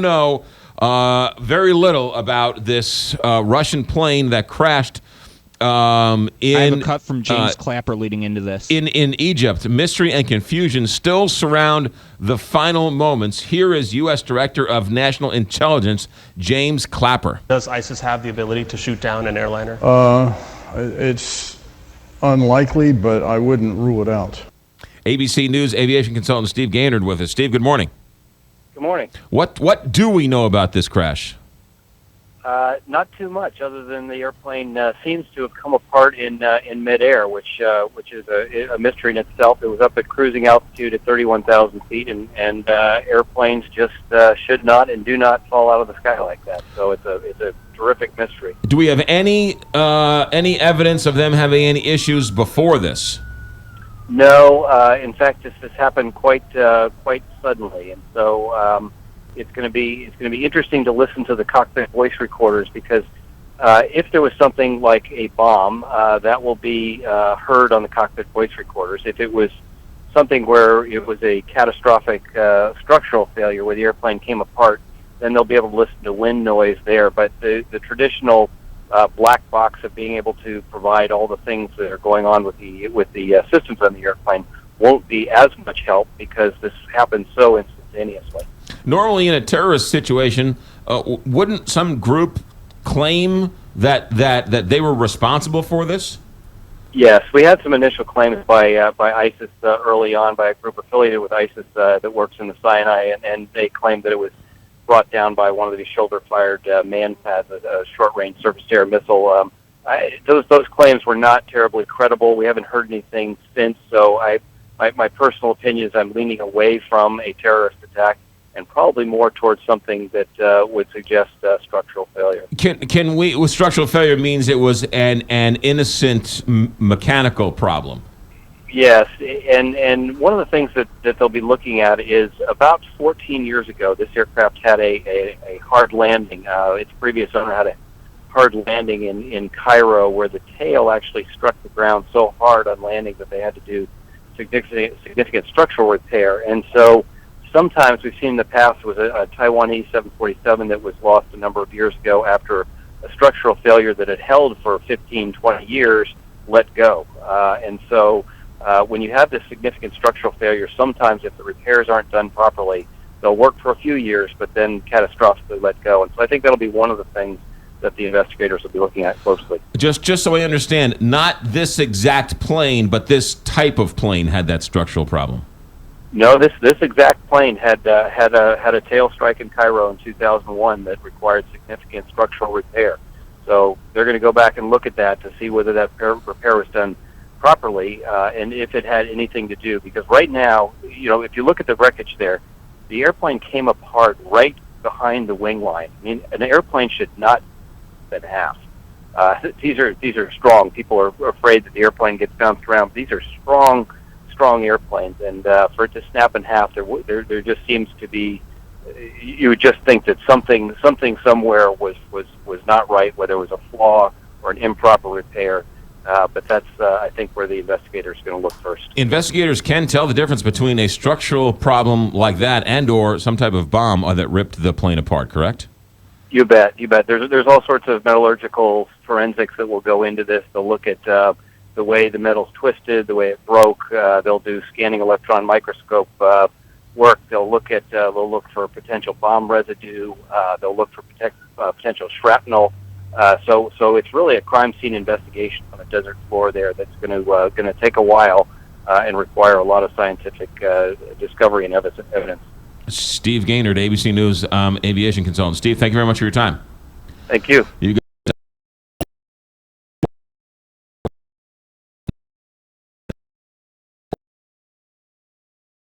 Know very little about this Russian plane that crashed I have a cut from James Clapper leading into this. in Egypt. Mystery and confusion still surround the final moments. Here is U.S. Director of National Intelligence, James Clapper. Does ISIS have the ability to shoot down an airliner? It's unlikely, but I wouldn't rule it out. ABC News aviation consultant Steve Gaynord with us. Steve, good morning. Good morning. What do we know about this crash? Not too much, other than the airplane seems to have come apart in midair, which is a mystery in itself. It was up at cruising altitude at 31,000 feet, and airplanes just should not and do not fall out of the sky like that. So it's a terrific mystery. Do we have any evidence of them having any issues before this? No, in fact, this has happened quite suddenly, and so it's going to be interesting to listen to the cockpit voice recorders, because if there was something like a bomb, that will be heard on the cockpit voice recorders. If it was something where it was a catastrophic structural failure where the airplane came apart, then they'll be able to listen to wind noise there. But the traditional black box of being able to provide all the things that are going on with the systems on the airplane won't be as much help, because this happens so instantaneously. Normally, in a terrorist situation, wouldn't some group claim that they were responsible for this? Yes, we had some initial claims by ISIS early on, by a group affiliated with ISIS that works in the Sinai, and they claimed that it was brought down by one of these shoulder-fired MANPADs, a short-range surface-to-air missile. Those claims were not terribly credible. We haven't heard anything since, so my personal opinion is I'm leaning away from a terrorist attack, and probably more towards something that would suggest structural failure. Can we? With structural failure means it was an innocent mechanical problem. Yes, and one of the things that they'll be looking at is about 14 years ago, this aircraft had a hard landing. Its previous owner had a hard landing in Cairo, where the tail actually struck the ground so hard on landing that they had to do significant structural repair. And so sometimes we've seen in the past, was a Taiwanese 747 that was lost a number of years ago after a structural failure that had held for 15, 20 years let go. And so when you have this significant structural failure, sometimes if the repairs aren't done properly, they'll work for a few years, but then catastrophically let go. And so I think that'll be one of the things that the investigators will be looking at closely. Just so I understand, not this exact plane, but this type of plane had that structural problem. No, this exact plane had a tail strike in Cairo in 2001 that required significant structural repair. So they're going to go back and look at that to see whether that repair was done properly, and if it had anything to do. Because right now, if you look at the wreckage there, the airplane came apart right behind the wing line. I mean, an airplane should not be in half. These are strong. People are afraid that the airplane gets bounced around. But these are strong airplanes, and for it to snap in half, there just seems to be. You would just think that something somewhere was not right, whether it was a flaw or an improper repair. But that's, I think, where the investigators are going to look first. Investigators can tell the difference between a structural problem like that and/or some type of bomb that ripped the plane apart. Correct? You bet. There's all sorts of metallurgical forensics that will go into this. They'll look at the way the metal's twisted, the way it broke. They'll do scanning electron microscope work. They'll look for potential bomb residue. They'll look for potential shrapnel. So it's really a crime scene investigation on the desert floor there that's going to take a while and require a lot of scientific discovery and evidence. Steve Gaynord, ABC News aviation consultant. Steve, thank you very much for your time. Thank you.